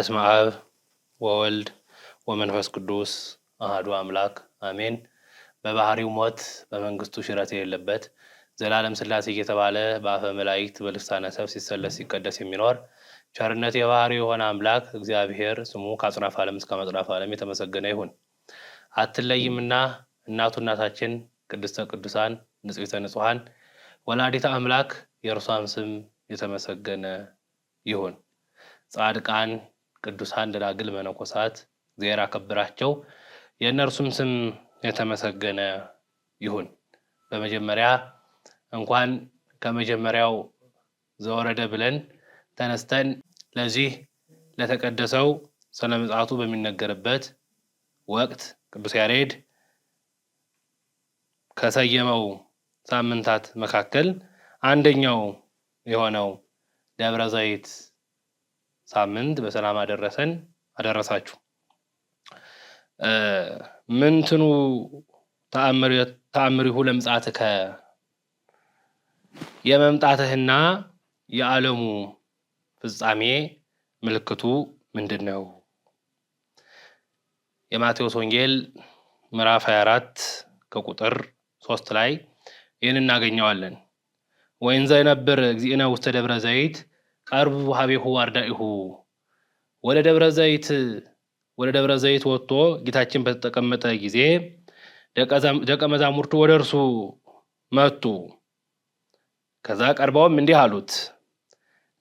በስመ አብ ወወልድ ወመንፈስ ቅዱስ አሐዱ አምላክ አሜን። በባህሪው ሞት በመንግስቱ ሽረት የሌለበት ዘላለም ሥላሴ እየተባለ በአፈ መላእክት በልሳነ ሰብ ሲሰለስ ሲቀደስ የሚኖር ቸርነት የባህሪው የሆነ አምላክ እግዚአብሔር ስሙ ከአጽናፈ ዓለም እስከ መጽናፈ ዓለም የተመሰገነ ይሁን። አትለይምና እናቱ እናታችን ቅድስተ ቅዱሳን ንጽሕተ ንጹሐን ወላዲተ አምላክ የእርሷም ስም የተመሰገነ ይሁን። ጻድቃን ቅዱሳን ደናግል መነኮሳት እግዚአብሔር አከበራቸው የእነርሱም ስም የተመሰገነ ይሁን። በመጀመሪያ እንኳን ከመጀመሪያው ዘወረደ ብለን ተነስተን ለዚህ ለተቀደሰው ስነ ምጽአቱ በሚነገርበት ወቅት ቅዱስ ያሬድ ከሰየመው ሳምንታት መካከል አንደኛው የሆነው ደብረ ዘይት ሳምንት በሰላም አደረሰን አደረሳችሁ። ምንትኑ ተአምሪሁ ለምጽአትከ የመምጣትህና የዓለሙ ፍጻሜ ምልክቱ ምንድን ነው? የማቴዎስ ወንጌል ምዕራፍ 24 ከቁጥር 3 ላይ ይህን እናገኘዋለን። ወይንዘ ይነብር እግዚእነ ውስተ ደብረ ዘይት ቀርቡ ሀቤሁ አርዳኢሁ። ወደ ደብረ ዘይት ወጥቶ ጌታችን በተቀመጠ ጊዜ ደቀ መዛሙርቱ ወደ እርሱ መጡ። ከዛ ቀርበውም እንዲህ አሉት፣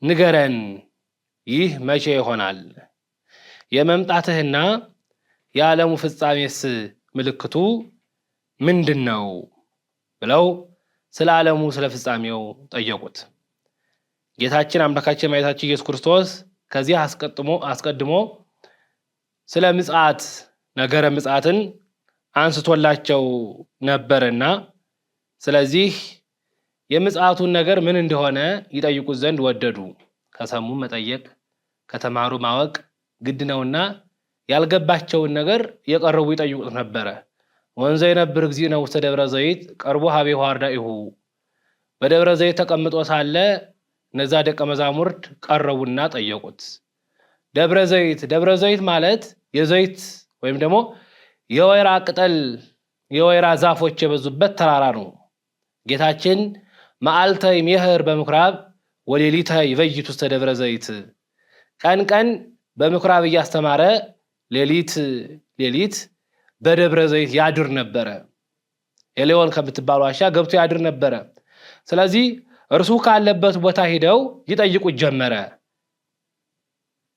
ንገረን፣ ይህ መቼ ይሆናል? የመምጣትህና የዓለሙ ፍጻሜስ ምልክቱ ምንድን ነው? ብለው ስለ ዓለሙ ስለ ፍጻሜው ጠየቁት። ጌታችን አምላካችን መድኃኒታችን ኢየሱስ ክርስቶስ ከዚህ አስቀድሞ ስለ ምጽአት ነገረ ምጽአትን አንስቶላቸው ነበርና ስለዚህ የምጽአቱን ነገር ምን እንደሆነ ይጠይቁት ዘንድ ወደዱ። ከሰሙ መጠየቅ ከተማሩ ማወቅ ግድ ነውና ያልገባቸውን ነገር የቀረቡ ይጠይቁት ነበረ። ወንዘ ይነብር እግዚእነ ውስተ ደብረ ዘይት ቀርቦ ሀቤሁ አርዳኢሁ። በደብረ ዘይት ተቀምጦ ሳለ እነዛ ደቀ መዛሙርት ቀረቡና ጠየቁት። ደብረ ዘይት ማለት የዘይት ወይም ደግሞ የወይራ ቅጠል የወይራ ዛፎች የበዙበት ተራራ ነው። ጌታችን መዓልተ ይሜህር በምኩራብ ወሌሊተ ይበይት ውስተ ደብረ ዘይት፣ ቀን ቀን በምኩራብ እያስተማረ ሌሊት በደብረ ዘይት ያድር ነበረ። ኤሌዎን ከምትባል ዋሻ ገብቶ ያድር ነበረ። ስለዚህ እርሱ ካለበት ቦታ ሄደው ይጠይቁት ጀመረ።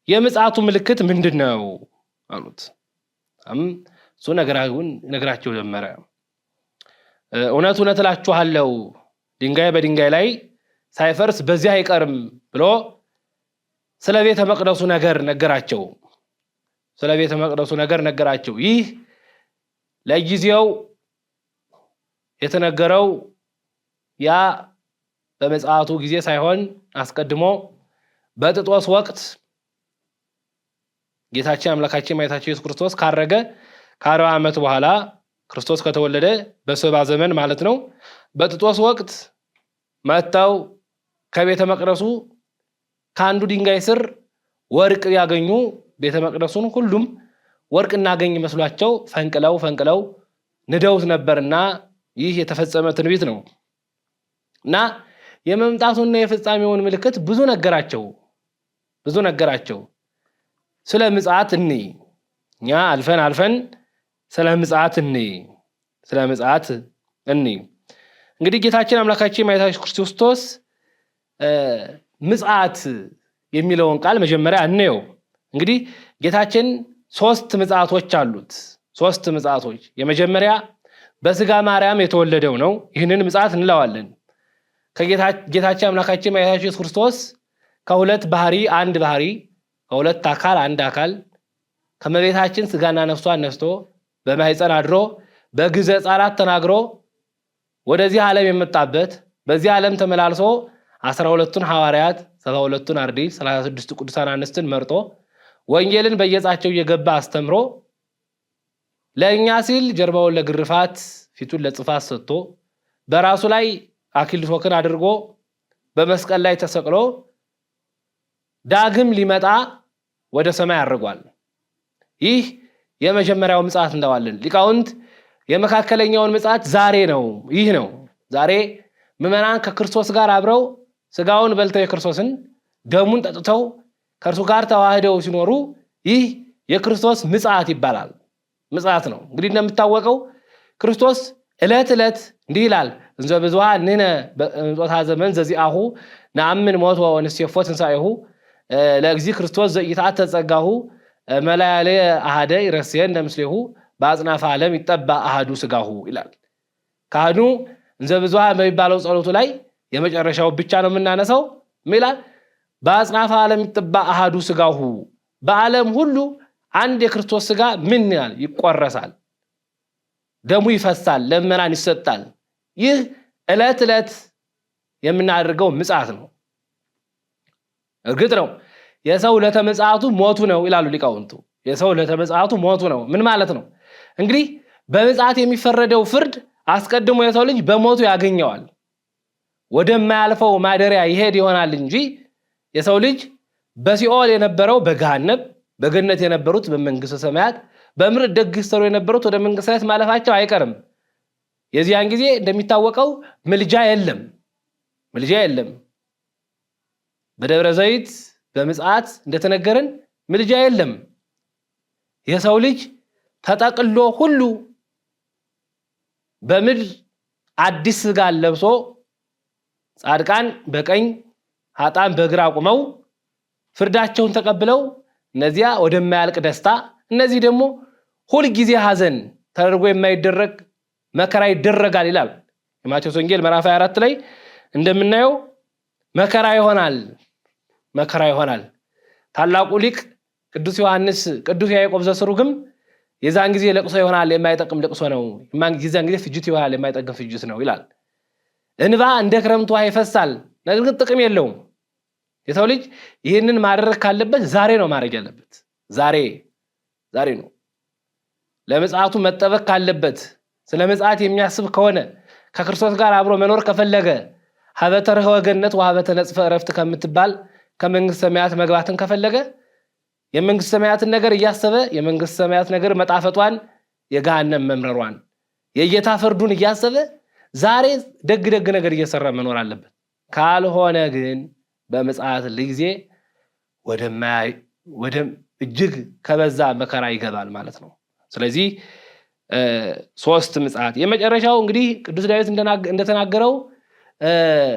የምጽአቱ ምልክት ምንድን ነው አሉት። እሱ ነግራቸው ጀመረ። እውነት እውነት እላችኋለሁ ድንጋይ በድንጋይ ላይ ሳይፈርስ በዚህ አይቀርም ብሎ ስለ ቤተ መቅደሱ ነገር ነገራቸው። ይህ ለጊዜው የተነገረው ያ በምጽአቱ ጊዜ ሳይሆን አስቀድሞ በጥጦስ ወቅት ጌታችን አምላካችን መድኃኒታችን ኢየሱስ ክርስቶስ ካረገ ከ40 ዓመት በኋላ ክርስቶስ ከተወለደ በሰባ ዘመን ማለት ነው። በጥጦስ ወቅት መጥተው ከቤተ መቅደሱ ከአንዱ ድንጋይ ስር ወርቅ ያገኙ ቤተ መቅደሱን ሁሉም ወርቅ እናገኝ መስሏቸው ፈንቅለው ንደውት ነበርና ይህ የተፈጸመ ትንቢት ነው እና የመምጣቱና የፍጻሜውን ምልክት ብዙ ነገራቸው። ስለ ምጽአት እኛ አልፈን ስለ ምጽአት እንግዲህ ጌታችን አምላካችን መድኃኒታችን ክርስቶስ ምጽአት የሚለውን ቃል መጀመሪያ እንየው። እንግዲህ ጌታችን 3 ምጽአቶች አሉት። 3 ምጽአቶች። የመጀመሪያ በስጋ ማርያም የተወለደው ነው። ይህንን ምጽአት እንለዋለን። ከጌታችን አምላካችን መድኃኒታችን ኢየሱስ ክርስቶስ ከሁለት ባህሪ አንድ ባህሪ ከሁለት አካል አንድ አካል ከመቤታችን ስጋና ነፍሷን ነስቶ በማኅፀን አድሮ በግዘ ጻራት ተናግሮ ወደዚህ ዓለም የመጣበት በዚህ ዓለም ተመላልሶ 12ቱን ሐዋርያት 72ቱን አርድእት 36 ቅዱሳን አንስትን መርጦ ወንጌልን በየጻቸው እየገባ አስተምሮ ለእኛ ሲል ጀርባውን ለግርፋት ፊቱን ለጽፋት ሰጥቶ በራሱ ላይ አክሊለ ሦክን አድርጎ በመስቀል ላይ ተሰቅሎ ዳግም ሊመጣ ወደ ሰማይ አርጓል። ይህ የመጀመሪያው ምጽአት እንደዋለን። ሊቃውንት የመካከለኛውን ምጽአት ዛሬ ነው። ይህ ነው ዛሬ ምዕመናን ከክርስቶስ ጋር አብረው ስጋውን በልተው የክርስቶስን ደሙን ጠጥተው ከእርሱ ጋር ተዋህደው ሲኖሩ ይህ የክርስቶስ ምጽአት ይባላል። ምጽአት ነው። እንግዲህ እንደምታወቀው ክርስቶስ ዕለት ዕለት እንዲህ ይላል፣ እንዘ ብዙኃን ንሕነ በእንጾታ ዘመን ዘዚአሁ ነአምን ሞቶ ወንሴፎ ትንሣኤሁ ለእግዚእ ክርስቶስ ዘኢተአተተ ጸጋሁ መላያልየ አሐደ ይረስየነ ምስሌሁ በአጽናፈ ዓለም ይጠባእ አሐዱ ሥጋሁ ይላል። ካህኑ እንዘ ብዙኃን በሚባለው ጸሎቱ ላይ የመጨረሻው ብቻ ነው የምናነሳው። ይላል በአጽናፈ ዓለም ይጠባእ አሐዱ ሥጋሁ፣ በዓለም ሁሉ አንድ የክርስቶስ ሥጋ ምን ይላል? ይቆረሳል፣ ደሙ ይፈሳል፣ ለምእመናን ይሰጣል። ይህ ዕለት ዕለት የምናደርገው ምጽአት ነው። እርግጥ ነው የሰው ዕለተ ምጽአቱ ሞቱ ነው ይላሉ ሊቃውንቱ። የሰው ዕለተ ምጽአቱ ሞቱ ነው ምን ማለት ነው? እንግዲህ በምጽአት የሚፈረደው ፍርድ አስቀድሞ የሰው ልጅ በሞቱ ያገኘዋል፣ ወደማያልፈው ማደሪያ ይሄድ ይሆናል እንጂ የሰው ልጅ በሲኦል የነበረው በገሃነም፣ በገነት የነበሩት በመንግስተ ሰማያት፣ በምድር ደግ ሲሰሩ የነበሩት ወደ መንግስተ ሰማያት ማለፋቸው አይቀርም። የዚያን ጊዜ እንደሚታወቀው ምልጃ የለም፣ ምልጃ የለም። በደብረ ዘይት በምጽአት እንደተነገረን ምልጃ የለም። የሰው ልጅ ተጠቅሎ ሁሉ በምድር አዲስ ሥጋ ለብሶ ጻድቃን በቀኝ ኃጥአን በግራ ቆመው ፍርዳቸውን ተቀብለው እነዚያ ወደማያልቅ ደስታ፣ እነዚህ ደግሞ ሁል ጊዜ ሐዘን ተደርጎ የማይደረግ መከራ ይደረጋል ይላል። የማቴዎስ ወንጌል ምዕራፍ 24 ላይ እንደምናየው መከራ ይሆናል፣ መከራ ይሆናል። ታላቁ ሊቅ ቅዱስ ዮሐንስ ቅዱስ ያዕቆብ ዘስሩግም የዛን ጊዜ ለቅሶ ይሆናል፣ የማይጠቅም ለቅሶ ነው፣ የዛን ጊዜ ፍጅት ይሆናል፣ የማይጠቅም ፍጅት ነው ይላል። እንባ እንደ ክረምት ውሃ ይፈሳል፣ ነገር ግን ጥቅም የለውም። የሰው ልጅ ይህንን ማድረግ ካለበት ዛሬ ነው ማድረግ ያለበት፣ ዛሬ ነው። ለምጽአቱ መጠበቅ ካለበት፣ ስለ ምጽአት የሚያስብ ከሆነ፣ ከክርስቶስ ጋር አብሮ መኖር ከፈለገ፣ ሀበተ ርኅወ ገነት ወሀበተ ነጽፈ ዕረፍት ከምትባል ከመንግስተ ሰማያት መግባትን ከፈለገ የመንግስተ ሰማያትን ነገር እያሰበ የመንግስተ ሰማያት ነገር መጣፈጧን፣ የገሃነም መምረሯን፣ የጌታ ፍርዱን እያሰበ ዛሬ ደግ ደግ ነገር እየሰራ መኖር አለበት። ካልሆነ ግን በምጽአት ጊዜ ወደ እጅግ ከበዛ መከራ ይገባል ማለት ነው። ስለዚህ ሶስት ምጽአት። የመጨረሻው እንግዲህ ቅዱስ ዳዊት እንደተናገረው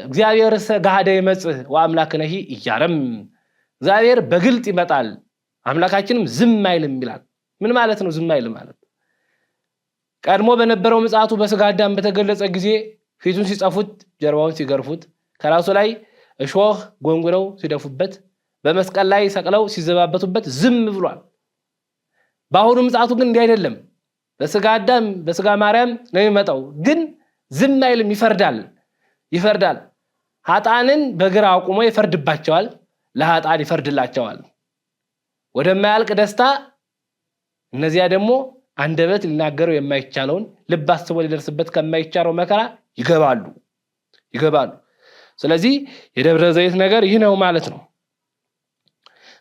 እግዚአብሔር ገሃደ ይመጽእ ወአምላክነሂ ኢያረም፣ እግዚአብሔር በግልጥ ይመጣል አምላካችንም ዝም አይልም ይላል። ምን ማለት ነው ዝም አይልም ማለት? ቀድሞ በነበረው ምጽአቱ በሥጋ አዳም በተገለጸ ጊዜ ፊቱን ሲጸፉት፣ ጀርባውን ሲገርፉት፣ ከራሱ ላይ እሾህ ጎንጉነው ሲደፉበት፣ በመስቀል ላይ ሰቅለው ሲዘባበቱበት ዝም ብሏል። በአሁኑ ምጽአቱ ግን እንዲህ አይደለም። በሥጋ አዳም በሥጋ ማርያም ነው የሚመጣው፣ ግን ዝም አይልም፣ ይፈርዳል። ኃጥአንን በግራ አቁሞ ይፈርድባቸዋል፣ ለኃጥአን ይፈርድላቸዋል። ወደማያልቅ ደስታ፣ እነዚያ ደግሞ አንደበት ሊናገረው የማይቻለውን ልብ አስቦ ሊደርስበት ከማይቻለው መከራ ይገባሉ። ስለዚህ የደብረ ዘይት ነገር ይህ ነው ማለት ነው።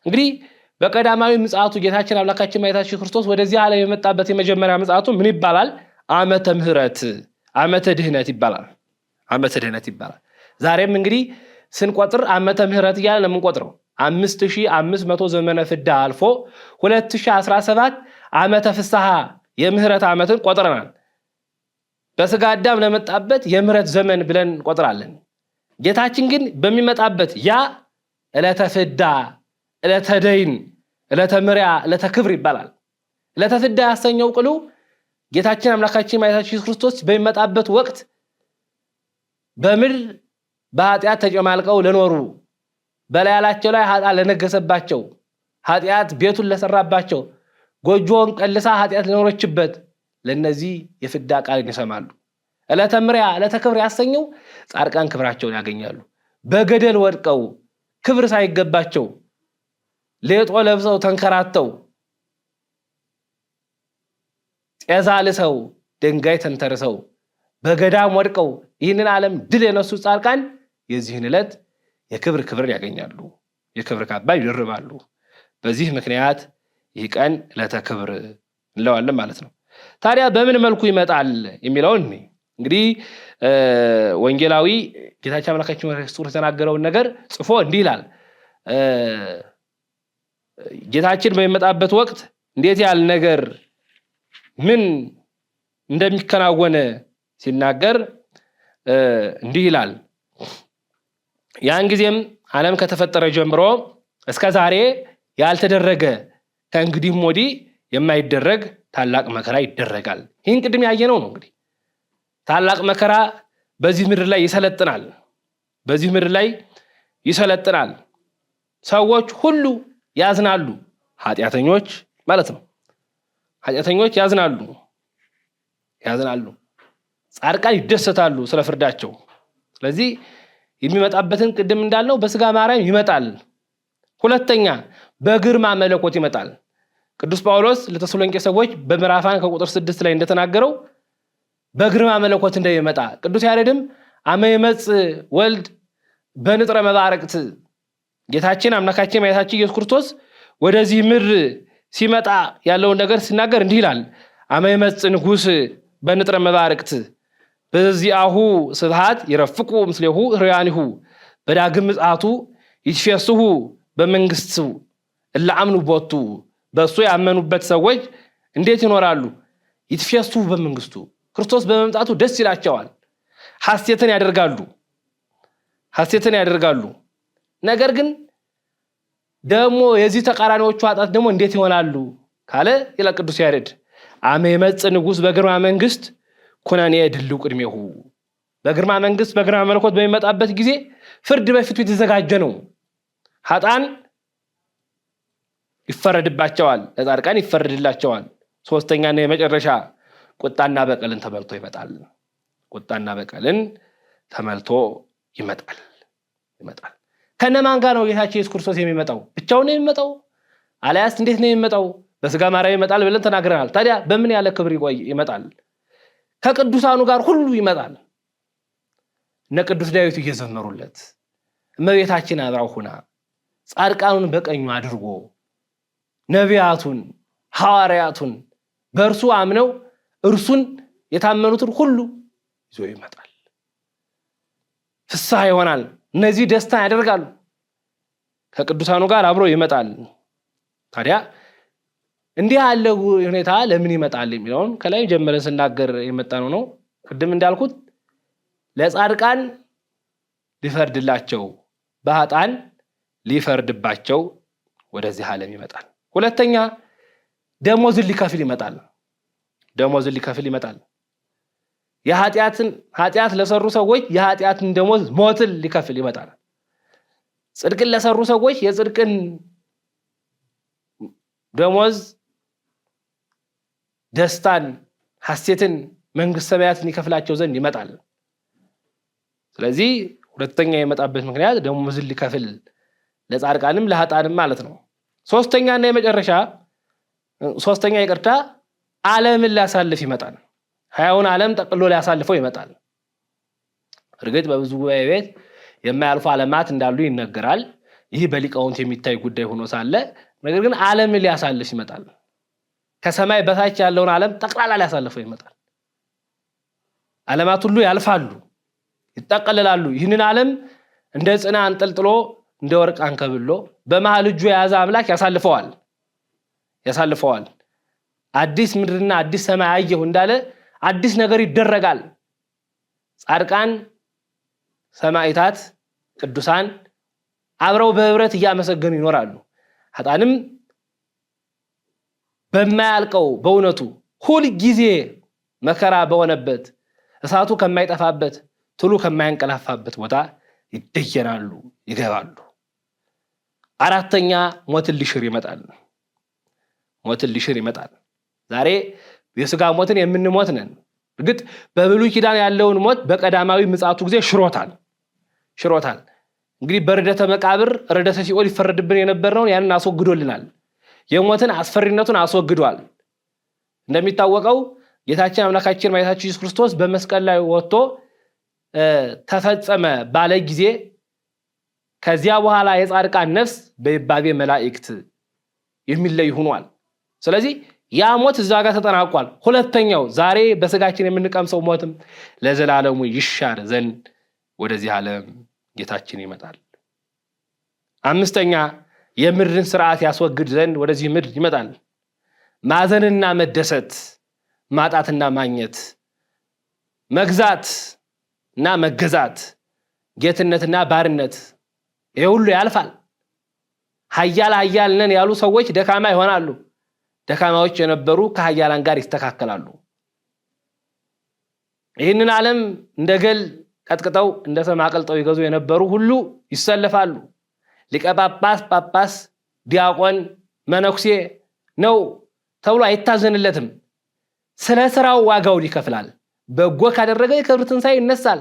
እንግዲህ በቀዳማዊ ምጽአቱ ጌታችን አምላካችን መድኃኒታችን ክርስቶስ ወደዚህ ዓለም የመጣበት የመጀመሪያ ምጽአቱ ምን ይባላል? ዓመተ ምሕረት፣ ዓመተ ድህነት ይባላል። ዓመተ ድህነት ይባላል። ዛሬም እንግዲህ ስንቆጥር ዓመተ ምሕረት እያለ ነው የምንቆጥረው። 5500 ዘመነ ፍዳ አልፎ 2017 ዓመተ ፍስሐ የምህረት ዓመትን ቆጥረናል። በሥጋ አዳም ለመጣበት የምህረት ዘመን ብለን ቆጥራለን። ጌታችን ግን በሚመጣበት ያ ዕለተ ፍዳ፣ ዕለተ ደይን፣ ዕለተ ምሪያ፣ ዕለተ ክብር ይባላል። ዕለተ ፍዳ ያሰኘው ቅሉ ጌታችን አምላካችን መድኃኒታችን ክርስቶስ በሚመጣበት ወቅት በምድር በኃጢአት ተጨማልቀው ለኖሩ፣ በላያላቸው ላይ ኃጢአት ለነገሰባቸው፣ ኃጢአት ቤቱን ለሰራባቸው፣ ጎጆውን ቀልሳ ኃጢአት ለኖረችበት ለነዚህ የፍዳ ቃልን ይሰማሉ። ዕለተ ምሪያ፣ ዕለተ ክብር ያሰኘው ጻድቃን ክብራቸውን ያገኛሉ። በገደል ወድቀው ክብር ሳይገባቸው ሌጦ ለብሰው ተንከራተው ጤዛ ልሰው ድንጋይ ተንተርሰው በገዳም ወድቀው ይህንን ዓለም ድል የነሱ ጻድቃን የዚህን ዕለት የክብር ያገኛሉ። የክብር ካባ ይደርባሉ። በዚህ ምክንያት ይህ ቀን ዕለተ ክብር እንለዋለን ማለት ነው። ታዲያ በምን መልኩ ይመጣል የሚለውን እንግዲህ ወንጌላዊ ጌታችን አምላካችን ክርስቶስ የተናገረውን ነገር ጽፎ እንዲህ ይላል። ጌታችን በሚመጣበት ወቅት እንዴት ያለ ነገር ምን እንደሚከናወን ሲናገር እንዲህ ይላል። ያን ጊዜም ዓለም ከተፈጠረ ጀምሮ እስከ ዛሬ ያልተደረገ ከእንግዲህም ወዲህ የማይደረግ ታላቅ መከራ ይደረጋል። ይህን ቅድም ያየነው ነው። እንግዲህ ታላቅ መከራ በዚህ ምድር ላይ ይሰለጥናል። በዚህ ምድር ላይ ይሰለጥናል። ሰዎች ሁሉ ያዝናሉ። ኃጢአተኞች ማለት ነው። ኃጢአተኞች ያዝናሉ። ጻድቃን ይደሰታሉ ስለ ፍርዳቸው። ስለዚህ የሚመጣበትን ቅድም እንዳልነው በስጋ ማርያም ይመጣል። ሁለተኛ በግርማ መለኮት ይመጣል። ቅዱስ ጳውሎስ ለተሰሎንቄ ሰዎች በምዕራፍ 1 ከቁጥር 6 ላይ እንደተናገረው በግርማ መለኮት እንደሚመጣ፣ ቅዱስ ያሬድም አመ ይመጽእ ወልድ በንጥረ መባረቅት፣ ጌታችን አምላካችን መድኃኒታችን ኢየሱስ ክርስቶስ ወደዚህ ምድር ሲመጣ ያለውን ነገር ሲናገር እንዲህ ይላል። አመ ይመጽእ ንጉሥ በንጥረ መባረቅት በዚአሁ ስብሐት ይረፍቁ ምስሌሁ ሕሩያኒሁ በዳግም ምጽአቱ ይትፌስሑ በመንግስቱ እለ አምኑ ቦቱ። በእሱ ያመኑበት ሰዎች እንዴት ይኖራሉ? ይትፌስሑ በመንግስቱ፣ ክርስቶስ በመምጣቱ ደስ ይላቸዋል፣ ሐሴትን ያደርጋሉ። ነገር ግን ደግሞ የዚህ ተቃራኒዎቹ ኃጢአት ደግሞ እንዴት ይሆናሉ ካለ ይላል ቅዱስ ያሬድ አመ ይመጽእ ንጉሥ በግርማ መንግስት ኩነኔ ድልው ቅድሜሁ። በግርማ መንግስት በግርማ መለኮት በሚመጣበት ጊዜ ፍርድ በፊቱ የተዘጋጀ ነው። ኃጥአን ይፈረድባቸዋል፣ ለጻድቃን ይፈረድላቸዋል። ሶስተኛና የመጨረሻ ቁጣና በቀልን ተመልቶ ይመጣል። ከነማን ጋር ነው ጌታችን ኢየሱስ ክርስቶስ የሚመጣው? ብቻውን ነው የሚመጣው? አልያስ እንዴት ነው የሚመጣው? በስጋ ማርያም ይመጣል ብለን ተናግረናል። ታዲያ በምን ያለ ክብር ይመጣል? ከቅዱሳኑ ጋር ሁሉ ይመጣል። እነ ቅዱስ ዳዊት እየዘመሩለት፣ እመቤታችን አብራው ሆና ጻድቃኑን በቀኙ አድርጎ ነቢያቱን ሐዋርያቱን በእርሱ አምነው እርሱን የታመኑትን ሁሉ ይዞ ይመጣል። ፍስሐ ይሆናል። እነዚህ ደስታ ያደርጋሉ። ከቅዱሳኑ ጋር አብሮ ይመጣል። ታዲያ እንዲህ ያለ ሁኔታ ለምን ይመጣል የሚለውን ከላይ ጀመረን ስናገር የመጣነው ነው። ቅድም እንዳልኩት ለጻድቃን ሊፈርድላቸው፣ በኃጥአን ሊፈርድባቸው ወደዚህ ዓለም ይመጣል። ሁለተኛ ደሞዝን ሊከፍል ይመጣል። ኃጢአት ለሰሩ ሰዎች የኃጢአትን ደሞዝ ሞትን ሊከፍል ይመጣል። ጽድቅን ለሰሩ ሰዎች የጽድቅን ደሞዝ ደስታን፣ ሐሴትን፣ መንግስተ ሰማያትን ይከፍላቸው ዘንድ ይመጣል። ስለዚህ ሁለተኛ የመጣበት ምክንያት ደሞዝን ሊከፍል ለጻድቃንም ለኃጥአንም ማለት ነው። ሶስተኛና የመጨረሻ ዓለምን ሊያሳልፍ ይመጣል። ሕያውን ዓለም ጠቅሎ ሊያሳልፈው ይመጣል። እርግጥ በብዙ ጉባኤ ቤት የማያልፉ ዓለማት እንዳሉ ይነገራል። ይህ በሊቃውንት የሚታይ ጉዳይ ሆኖ ሳለ ነገር ግን ዓለምን ሊያሳልፍ ይመጣል። ከሰማይ በታች ያለውን ዓለም ጠቅላላ ሊያሳልፈው ይመጣል። ዓለማት ሁሉ ያልፋሉ፣ ይጠቀልላሉ። ይህንን ዓለም እንደ ጽና አንጠልጥሎ እንደ ወርቅ አንከብሎ በመሃል እጁ የያዘ አምላክ ያሳልፈዋል። አዲስ ምድርና አዲስ ሰማይ አየሁ እንዳለ አዲስ ነገር ይደረጋል። ጻድቃን፣ ሰማዕታት፣ ቅዱሳን አብረው በህብረት እያመሰገኑ ይኖራሉ። ኃጥአንም በማያልቀው በእውነቱ ሁል ጊዜ መከራ በሆነበት እሳቱ ከማይጠፋበት ትሉ ከማያንቀላፋበት ቦታ ይደየናሉ፣ ይገባሉ። አራተኛ ሞትን ሊሽር ይመጣል። ዛሬ የሥጋ ሞትን የምንሞት ነን። እርግጥ በብሉይ ኪዳን ያለውን ሞት በቀዳማዊ ምጽአቱ ጊዜ ሽሮታል። እንግዲህ በርደተ መቃብር ርደተ ሲኦል ይፈረድብን የነበረውን ያንን አስወግዶልናል። የሞትን አስፈሪነቱን አስወግዷል። እንደሚታወቀው ጌታችን አምላካችን መድኃኒታችን ኢየሱስ ክርስቶስ በመስቀል ላይ ወጥቶ ተፈጸመ ባለ ጊዜ ከዚያ በኋላ የጻድቃን ነፍስ በይባቤ መላእክት የሚለይ ሆኗል። ስለዚህ ያ ሞት እዛ ጋር ተጠናቋል። ሁለተኛው ዛሬ በስጋችን የምንቀምሰው ሞትም ለዘላለሙ ይሻር ዘንድ ወደዚህ ዓለም ጌታችን ይመጣል። አምስተኛ የምድርን ስርዓት ያስወግድ ዘንድ ወደዚህ ምድር ይመጣል። ማዘንና መደሰት፣ ማጣትና ማግኘት፣ መግዛት እና መገዛት፣ ጌትነትና ባርነት ይሄ ሁሉ ያልፋል። ኃያል ነን ያሉ ሰዎች ደካማ ይሆናሉ። ደካማዎች የነበሩ ከኃያላን ጋር ይስተካከላሉ። ይህንን ዓለም እንደ ገል ቀጥቅጠው እንደ ሰም አቅልጠው ይገዙ የነበሩ ሁሉ ይሰለፋሉ። ሊቀ ጳጳስ፣ ጳጳስ፣ ዲያቆን፣ መነኩሴ ነው ተብሎ አይታዘንለትም። ስለ ስራው ዋጋውን ይከፍላል። በጎ ካደረገ የክብር ትንሣኤ ይነሳል።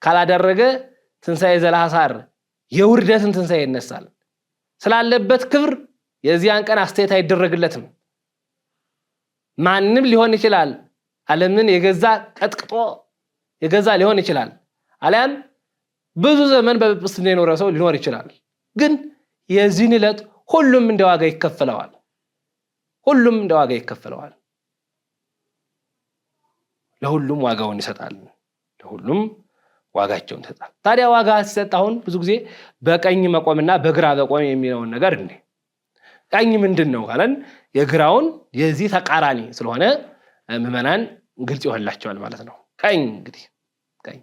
ካላደረገ ትንሣኤ ዘለሐሳር የውርደትን ትንሣኤ ይነሳል። ስላለበት ክብር የዚያን ቀን አስተያየት አይደረግለትም። ማንም ሊሆን ይችላል። ዓለምን የገዛ ቀጥቅጦ የገዛ ሊሆን ይችላል። አልያም ብዙ ዘመን በጵጵስና የኖረ ሰው ሊኖር ይችላል። ግን የዚህን ዕለት ሁሉም እንደ ዋጋ ይከፈለዋል። ሁሉም እንደ ዋጋ ይከፈለዋል። ለሁሉም ዋጋውን ይሰጣል። ለሁሉም ዋጋቸውን ይሰጣል። ታዲያ ዋጋ ሲሰጥ አሁን ብዙ ጊዜ በቀኝ መቆምና በግራ መቆም የሚለውን ነገር እንዴ ቀኝ ምንድነው ካለን የግራውን የዚህ ተቃራኒ ስለሆነ ምዕመናን ግልጽ ይሆንላቸዋል ማለት ነው። ቀኝ እንግዲህ ቀኝ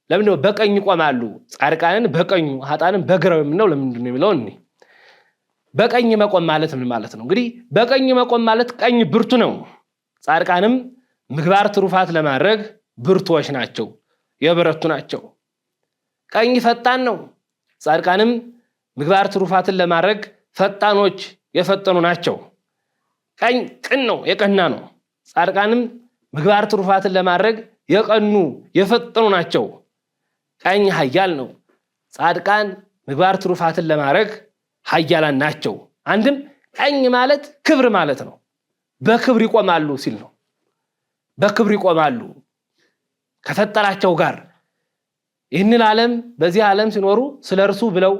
ለምንድነው በቀኝ ይቆማሉ? ጻድቃንን በቀኙ ኃጥአንን በግራው የምንለው ለምንድነው የሚለው እንዴ በቀኝ መቆም ማለት ምን ማለት ነው? እንግዲህ በቀኝ መቆም ማለት ቀኝ ብርቱ ነው። ጻድቃንም ምግባር ትሩፋት ለማድረግ ብርቱዎች ናቸው፣ የበረቱ ናቸው። ቀኝ ፈጣን ነው። ጻድቃንም ምግባር ትሩፋትን ለማድረግ ፈጣኖች የፈጠኑ ናቸው። ቀኝ ቅን ነው፣ የቀና ነው። ጻድቃንም ምግባር ትሩፋትን ለማድረግ የቀኑ የፈጠኑ ናቸው። ቀኝ ኃያል ነው። ጻድቃን ምግባር ትሩፋትን ለማድረግ ኃያላን ናቸው። አንድም ቀኝ ማለት ክብር ማለት ነው። በክብር ይቆማሉ ሲል ነው። በክብር ይቆማሉ ከፈጠራቸው ጋር። ይህንን ዓለም በዚህ ዓለም ሲኖሩ ስለ እርሱ ብለው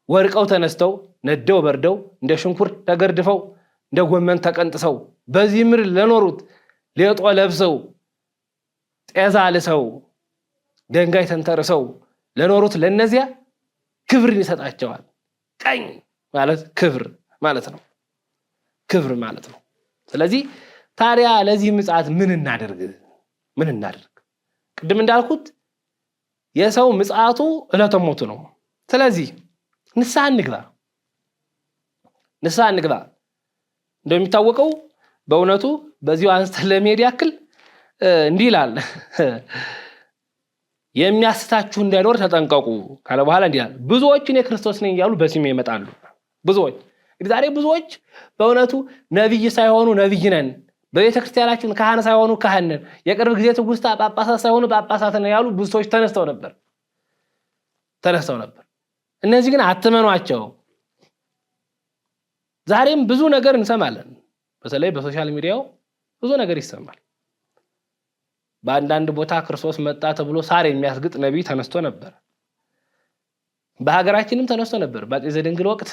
ወድቀው ተነስተው ነደው በርደው እንደ ሽንኩርት ተገርድፈው እንደ ጎመን ተቀንጥሰው በዚህ ምድር ለኖሩት ሌጦ ለብሰው ጤዛ ልሰው ደንጋይ ተንተርሰው ለኖሩት ለነዚያ ክብርን ይሰጣቸዋል። ቀኝ ማለት ክብር ማለት ነው። ክብር ማለት ነው። ስለዚህ ታዲያ ለዚህ ምጽአት ምን እናደርግ? ቅድም እንዳልኩት የሰው ምጽአቱ ዕለተ ሞቱ ነው። ስለዚህ ንስሐ እንግባ። እንደሚታወቀው በእውነቱ በዚሁ አንስተን ለመሄድ ያክል እንዲህ ይላል የሚያስታችሁ እንዳይኖር ተጠንቀቁ ካለ በኋላ እንዲህ ይላል ብዙዎችን የክርስቶስ ነኝ እያሉ በስሜ ይመጣሉ። ብዙዎች እንግዲህ ዛሬ ብዙዎች በእውነቱ ነብይ ሳይሆኑ ነብይ ነን፣ በቤተ ክርስቲያናችን ካህን ሳይሆኑ ካህን ነን፣ የቅርብ ጊዜ ትውስታ ጳጳሳት ሳይሆኑ ጳጳሳት ነን ያሉ ብዙ ሰዎች ተነስተው ነበር። እነዚህ ግን አትመኗቸው። ዛሬም ብዙ ነገር እንሰማለን። በተለይ በሶሻል ሚዲያው ብዙ ነገር ይሰማል። በአንዳንድ ቦታ ክርስቶስ መጣ ተብሎ ሳር የሚያስግጥ ነብይ ተነስቶ ነበር። በሀገራችንም ተነስቶ ነበር። በአፄ ዘድንግል ወቅት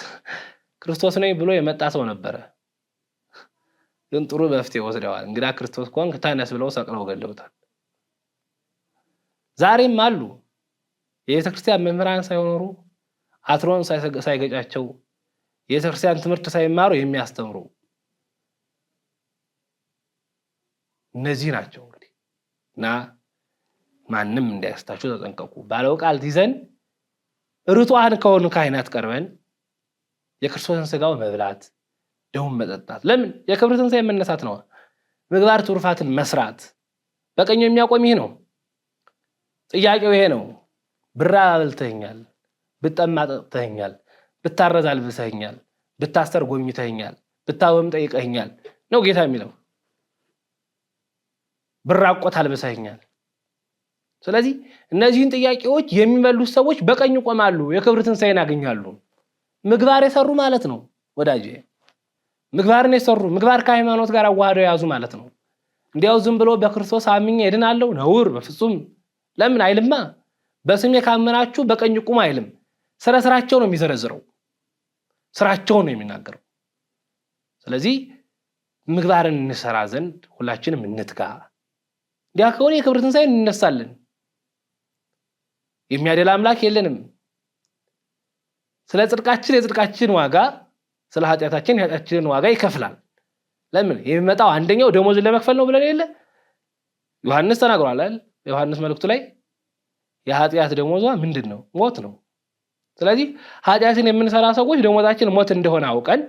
ክርስቶስ ነኝ ብሎ የመጣ ሰው ነበረ። ግን ጥሩ መፍትሄ ወስደዋል። እንግዳ ክርስቶስ ኮንክ ተነስ ብለው ሰቅለው ገለውታል። ዛሬም አሉ የቤተ ክርስቲያን መምህራን ሳይኖሩ አትሮን ሳይገጫቸው የቤተ ክርስቲያን ትምህርት ሳይማሩ የሚያስተምሩ እነዚህ ናቸው። እንግዲህ እና ማንም እንዳያስታችሁ ተጠንቀቁ። ባለው ቃል ይዘን ርቱዓን ከሆኑ ካህናት ቀርበን የክርስቶስን ስጋው መብላት ደሙን መጠጣት። ለምን? የክብር ትንሣኤ መነሳት ነው። ምግባር ትሩፋትን መስራት በቀኝ የሚያቆም ይሄ ነው። ጥያቄው ይሄ ነው። ብራብ አብልተኸኛል፣ ብጠማ አጠጥተኸኛል፣ ብታረዝ አልብሰኸኛል፣ ብታሰር ጎብኝተኸኛል፣ ብታመም ጠይቀኸኛል ነው ጌታ የሚለው። ብራቆት አልብሰኸኛል። ስለዚህ እነዚህን ጥያቄዎች የሚመልሱ ሰዎች በቀኝ ቆማሉ፣ የክብር ትንሣኤን ያገኛሉ። ምግባር የሰሩ ማለት ነው ወዳጄ። ምግባርን የሰሩ ምግባር ከሃይማኖት ጋር አዋህደው ያዙ ማለት ነው። እንዲያው ዝም ብሎ በክርስቶስ አምኜ እድናለሁ ነውር በፍጹም ለምን አይልማ። በስሜ ካመናችሁ በቀኝ ቁሙ አይልም። ስራቸው ነው የሚዘረዝረው፣ ስራቸው ነው የሚናገረው። ስለዚህ ምግባርን እንሰራ ዘንድ ሁላችንም እንትጋ። እንዲያ ከሆነ የክብር ትንሣኤ እንነሳለን። የሚያደላ አምላክ የለንም። ስለ ጽድቃችን የጽድቃችን ዋጋ፣ ስለ ኃጢአታችን የኃጢአታችንን ዋጋ ይከፍላል። ለምን? የሚመጣው አንደኛው ደሞዝን ለመክፈል ነው ብለን የለ ዮሐንስ ተናግሯል አይደል? ዮሐንስ መልእክቱ ላይ የኃጢአት ደሞዟ ምንድን ነው? ሞት ነው። ስለዚህ ኃጢአትን የምንሰራ ሰዎች ደሞዛችን ሞት እንደሆነ አውቀን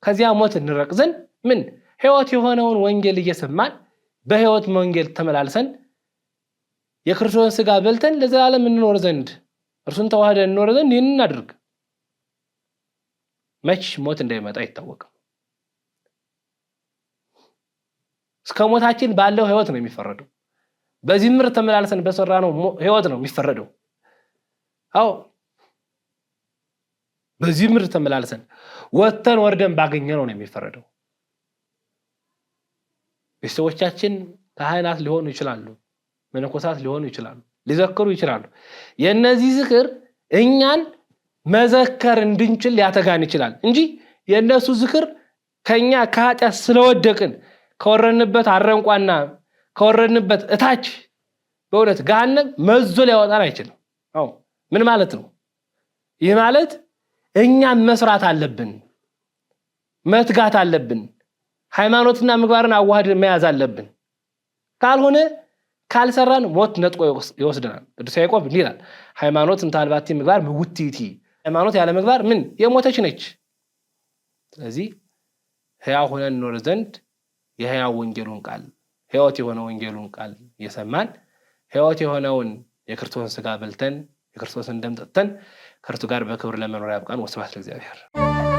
ከዚያ ሞት እንረቅ ዘንድ ምን ሕይወት የሆነውን ወንጌል እየሰማን በሕይወት ወንጌል ተመላልሰን የክርስቶስን ሥጋ በልተን ለዘላለም እንኖር ዘንድ እርሱን ተዋህደን እንኖር ዘንድ ይህንን እናድርግ። መች ሞት እንደሚመጣ አይታወቅም። እስከ ሞታችን ባለው ሕይወት ነው የሚፈረደው። በዚህ ምድር ተመላልሰን በሰራነው ሕይወት ነው የሚፈረደው። አዎ በዚህ ምድር ተመላልሰን ወጥተን ወርደን ባገኘነው ነው የሚፈረደው። ቤተሰቦቻችን ካህናት ሊሆኑ ይችላሉ፣ መነኮሳት ሊሆኑ ይችላሉ፣ ሊዘክሩ ይችላሉ። የእነዚህ ዝክር እኛን መዘከር እንድንችል ሊያተጋን ይችላል እንጂ የእነሱ ዝክር ከኛ ከኃጢአት ስለወደቅን ከወረንበት አረንቋና ከወረንበት እታች በእውነት ገሃነም መዞ ሊያወጣን አይችልም። አዎ ምን ማለት ነው? ይህ ማለት እኛም መስራት አለብን፣ መትጋት አለብን፣ ሃይማኖትና ምግባርን አዋህደን መያዝ አለብን። ካልሆነ ካልሰራን ሞት ነጥቆ ይወስደናል። ቅዱስ ያዕቆብ እንዲህ ይላል፣ ሃይማኖት እንታልባቲ ምግባር ምውትቲ፣ ሃይማኖት ያለ ምግባር ምን የሞተች ነች። ስለዚህ ሕያው ሆነን እንኖር ዘንድ የሕያው ወንጌሉን ቃል ሕይወት የሆነ ወንጌሉን ቃል እየሰማን ሕይወት የሆነውን የክርስቶስን ሥጋ በልተን የክርስቶስን ደም ጠጥተን ከእርሱ ጋር በክብር ለመኖር ያብቃን። ወስብሐት ለእግዚአብሔር።